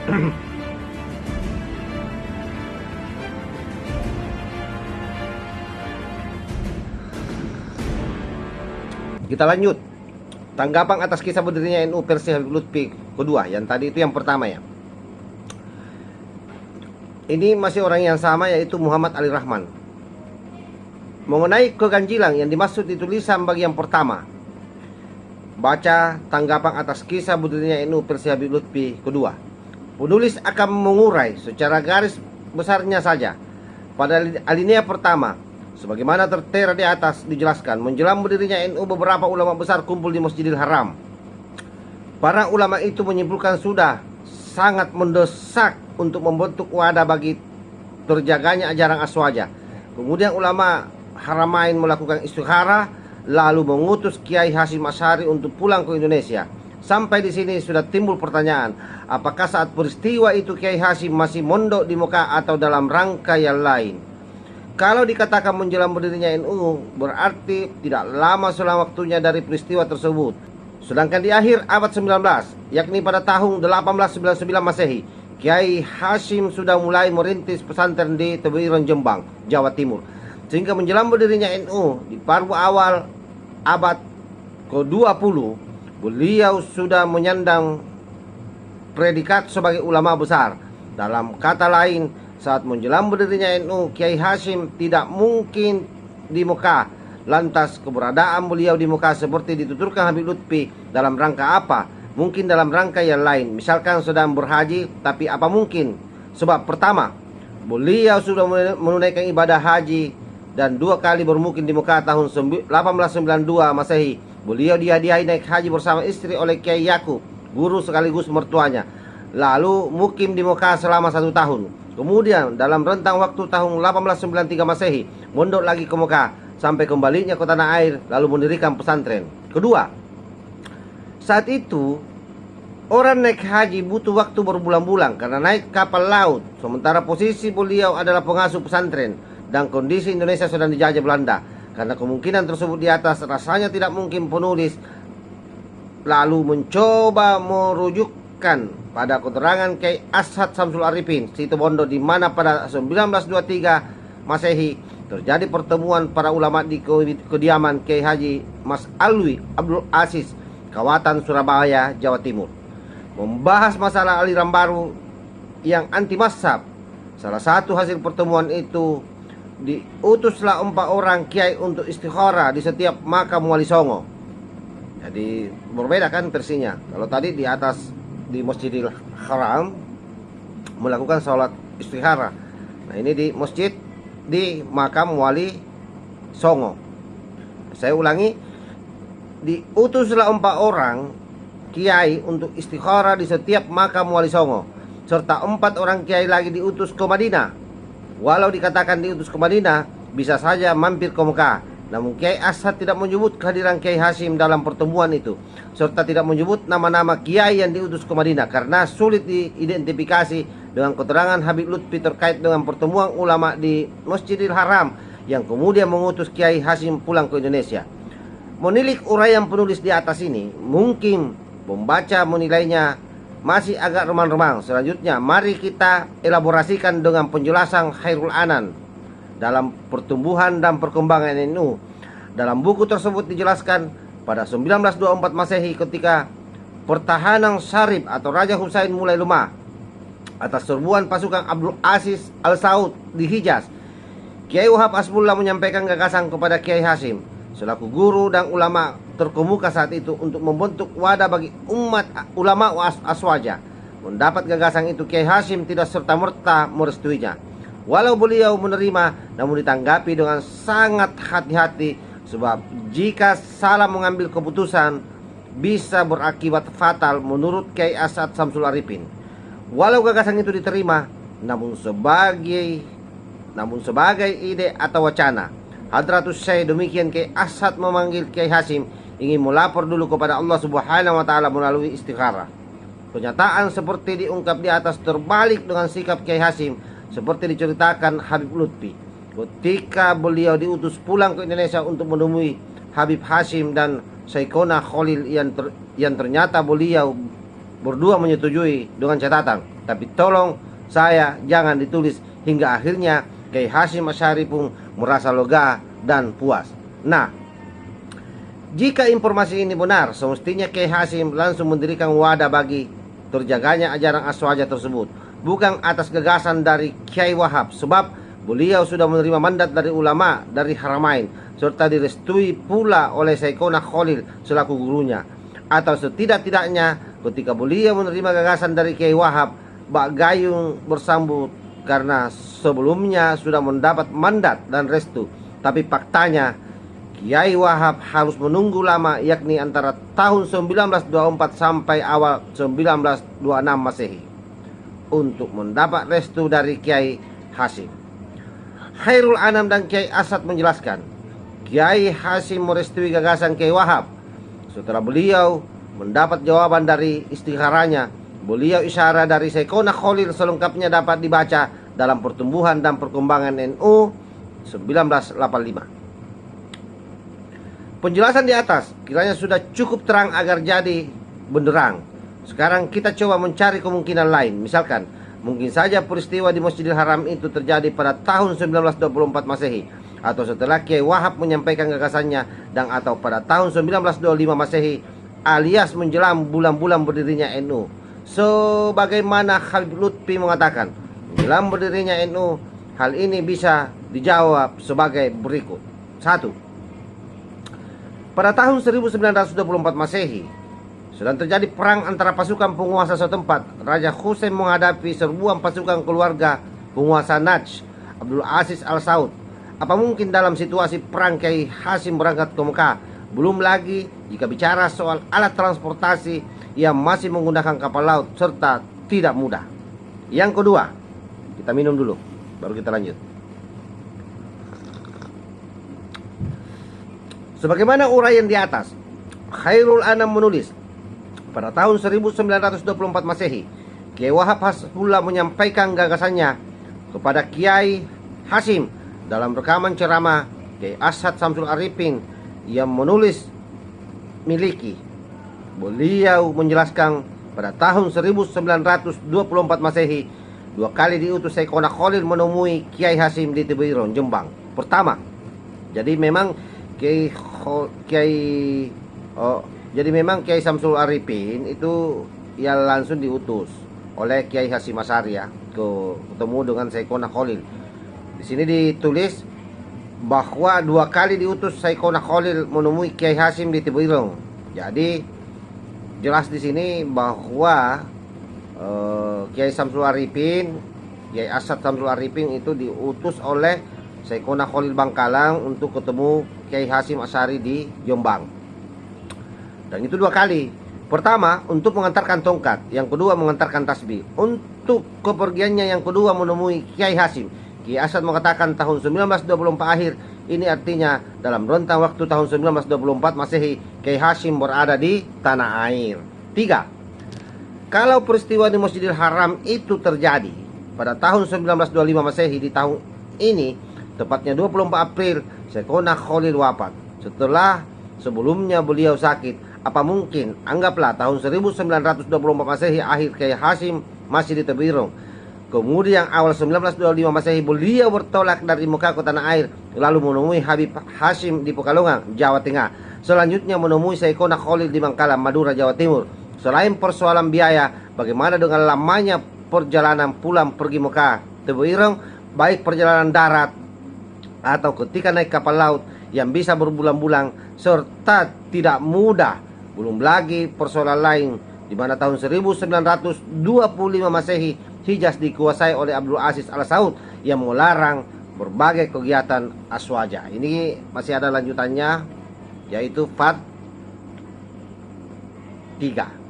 Kita lanjut. Tanggapan atas kisah berdirinya NU versi Habib Lutfi kedua. Yang tadi itu yang pertama ya. Ini masih orang yang sama, yaitu Muhammad Ali Rahman. Mengenai keganjilan yang dimaksud di tulisan bagian pertama. Baca tanggapan atas kisah berdirinya NU versi Habib Lutfi kedua. Penulis akan mengurai secara garis besarnya saja. Pada alinea pertama, sebagaimana tertera di atas dijelaskan, menjelang berdirinya NU beberapa ulama besar kumpul di Masjidil Haram. Para ulama itu menyimpulkan sudah sangat mendesak untuk membentuk wadah bagi terjaganya ajaran Aswaja. Kemudian ulama Haramain melakukan istikharah, lalu mengutus Kiai Hasyim Asy'ari untuk pulang ke Indonesia. Sampai di sini sudah timbul pertanyaan, apakah saat peristiwa itu Kiai Hasyim masih mondok di Mekah atau dalam rangka yang lain? Kalau dikatakan menjelang berdirinya NU, berarti tidak lama selang waktunya dari peristiwa tersebut. Sedangkan di akhir abad 19, yakni pada tahun 1899 Masehi, Kiai Hasyim sudah mulai merintis pesantren di Tebuireng, Jombang, Jawa Timur. Sehingga menjelang berdirinya NU di paruh awal abad ke-20, beliau sudah menyandang predikat sebagai ulama besar. Dalam kata lain, saat menjelang berdirinya NU, Kiai Hasyim tidak mungkin di Mekah. Lantas keberadaan beliau di Mekah seperti dituturkan Habib Lutfi dalam rangka apa? Mungkin dalam rangka yang lain, misalkan sedang berhaji, tapi apa mungkin? Sebab pertama, beliau sudah menunaikan ibadah haji dan 2 kali bermukim di Mekah tahun 1892 Masehi. Beliau dihadiahi naik haji bersama istri oleh Kiai Yakub, guru sekaligus mertuanya. Lalu mukim di Mekah selama 1 tahun. Kemudian dalam rentang waktu tahun 1893 Masehi, mondok lagi ke Mekah sampai kembalinya ke tanah air, lalu mendirikan pesantren. Kedua, saat itu orang naik haji butuh waktu berbulan-bulan karena naik kapal laut, sementara posisi beliau adalah pengasuh pesantren dan kondisi Indonesia sedang dijajah Belanda. Karena kemungkinan tersebut di atas, rasanya tidak mungkin penulis lalu mencoba merujukkan pada keterangan Kiai Ashad Samsul Arifin Situbondo, di mana pada 1923 Masehi terjadi pertemuan para ulama di kediaman Kiai Haji Mas Alwi Abdul Aziz, Kawatan Surabaya, Jawa Timur, membahas masalah aliran baru yang anti mazhab. Salah satu hasil pertemuan itu, diutuslah 4 orang kiai untuk istikharah di setiap makam Wali Songo. Jadi berbeda kan versinya. Kalau tadi di atas di Masjidil Haram melakukan sholat istikharah. Nah ini di masjid di makam Wali Songo. Saya ulangi, diutuslah 4 orang kiai untuk istikharah di setiap makam Wali Songo, serta 4 orang kiai lagi diutus ke Madinah. Walau dikatakan diutus ke Madinah, bisa saja mampir ke Mekah. Namun Kiai Ashad tidak menyebut kehadiran Kiai Hasyim dalam pertemuan itu, serta tidak menyebut nama-nama kiai yang diutus ke Madinah karena sulit diidentifikasi dengan keterangan Habib Lutfi terkait dengan pertemuan ulama di Masjidil Haram yang kemudian mengutus Kiai Hasyim pulang ke Indonesia. Menilik uraian penulis di atas ini, mungkin pembaca menilainya masih agak remang-remang. Selanjutnya, mari kita elaborasikan dengan penjelasan Khairul Anan dalam pertumbuhan dan perkembangan NU. Dalam buku tersebut dijelaskan pada 1924 Masehi, ketika pertahanan Syarif atau Raja Husain mulai lemah atas serbuan pasukan Abdul Aziz Al-Saud di Hijaz, Kiai Wahab Hasbullah menyampaikan gagasan kepada Kiai Hasyim selaku guru dan ulama terkemuka saat itu untuk membentuk wadah bagi umat ulama Aswaja. Mendapat gagasan itu, Kiai Hasyim tidak serta-merta merestuinya. Walau beliau menerima, namun ditanggapi dengan sangat hati-hati, sebab jika salah mengambil keputusan bisa berakibat fatal menurut Kiai Ashad Samsul Arifin. Walau gagasan itu diterima, namun sebagai ide atau wacana, Hadratus Syekh demikian Kiai Ashad memanggil Kiai Hasyim ingin melapor dulu kepada Allah Subhanahu wa taala melalui istikharah. Pernyataan seperti diungkap di atas terbalik dengan sikap Kiai Hasyim seperti diceritakan Habib Lutfi ketika beliau diutus pulang ke Indonesia untuk menemui Habib Hasyim dan Syekhona Khalil yang ternyata beliau berdua menyetujui dengan catatan, tapi tolong saya jangan ditulis, hingga akhirnya Kiai Hasyim Asy'ari pun merasa lega dan puas. Nah, jika informasi ini benar, semestinya Kiai Hasyim langsung mendirikan wadah bagi terjaganya ajaran Aswaja tersebut, bukan atas gagasan dari Kiai Wahab, sebab beliau sudah menerima mandat dari ulama dari Haramain, serta direstui pula oleh Syekhona Khalil selaku gurunya. Atau setidak-tidaknya ketika beliau menerima gagasan dari Kiai Wahab, Bak Gayung bersambut karena sebelumnya sudah mendapat mandat dan restu. Tapi faktanya Kiai Wahab harus menunggu lama, yakni antara tahun 1924 sampai awal 1926 Masehi untuk mendapat restu dari Kiai Hasyim. Khairul Anam dan Kiai Asad menjelaskan, Kiai Hasyim merestui gagasan Kiai Wahab. Setelah beliau mendapat jawaban dari istikharanya, beliau isyarat dari Syekhona Khalil selengkapnya dapat dibaca dalam Pertumbuhan dan Perkembangan NU 1985. Penjelasan di atas kiranya sudah cukup terang agar jadi benderang. Sekarang kita coba mencari kemungkinan lain. Misalkan, mungkin saja peristiwa di Masjidil Haram itu terjadi pada tahun 1924 Masehi, atau setelah Kiai Wahab menyampaikan gagasannya, dan atau pada tahun 1925 Masehi, alias menjelang bulan-bulan berdirinya NU. Sebagaimana Habib Lutfi mengatakan, menjelang berdirinya NU, hal ini bisa dijawab sebagai berikut. 1. Pada tahun 1924 Masehi, sedang terjadi perang antara pasukan penguasa setempat. Raja Hussein menghadapi serbuan pasukan keluarga penguasa Najd, Abdul Aziz Al Saud. Apa mungkin dalam situasi perang Kiai Hasyim berangkat ke Mekah? Belum lagi jika bicara soal alat transportasi yang masih menggunakan kapal laut serta tidak mudah. Yang kedua, kita minum dulu, baru kita lanjut. Sebagaimana uraian di atas, Khairul Anam menulis, pada tahun 1924 Masehi, Kiai Wahab Hasbullah menyampaikan gagasannya kepada Kiai Hasyim dalam rekaman ceramah Kiai Asad Samsul Arifin yang menulis miliki. Beliau menjelaskan pada tahun 1924 Masehi, 2 kali diutus Syekhona Khalil menemui Kiai Hasyim di Tebuirong, Jombang. Pertama, jadi memang Kiai Samsul Arifin itu ya langsung diutus oleh Kiai Hasyim Asy'ari ya, ketemu dengan Syekhona Khalil. Di sini ditulis bahwa 2 kali diutus Syekhona Khalil menemui Kiai Hasyim di Tebuirong. Jadi jelas di sini bahwa Kiai Samsul Arifin, Kiai Asad Samsul Arifin itu diutus oleh Syekhona Khalil Bangkalang untuk ketemu Kiai Hasyim Asy'ari di Jombang. Dan itu 2 kali. Pertama untuk mengantarkan tongkat, yang kedua mengantarkan tasbih. Untuk kepergiannya yang kedua menemui Kiai Hasyim, Kiai Asad mengatakan tahun 1924 akhir. Ini artinya dalam rentang waktu tahun 1924 Masehi, Kiai Hasyim berada di tanah air. 3. Kalau peristiwa di Masjidil Haram itu terjadi pada tahun 1925 Masehi, di tahun ini, tepatnya 24 April, Syekhona Khalil wafat. Setelah sebelumnya beliau sakit. Apa mungkin, anggaplah tahun 1924 Masehi akhir Kiai Hasyim masih di Tebuirong. Kemudian awal 1925 Masehi beliau bertolak dari Mekah ke tanah air, lalu menemui Habib Hasyim di Pekalongan, Jawa Tengah. Selanjutnya menemui Syekhona Khalil di Bangkalan, Madura, Jawa Timur. Selain persoalan biaya, bagaimana dengan lamanya perjalanan pulang pergi Mekah, Tebuirong, baik perjalanan darat atau ketika naik kapal laut yang bisa berbulan-bulan serta tidak mudah. Belum lagi persoalan lain di mana tahun 1925 Masehi Hijaz dikuasai oleh Abdul Aziz Al Saud yang melarang berbagai kegiatan aswaja. Ini masih ada lanjutannya, yaitu Fat 3.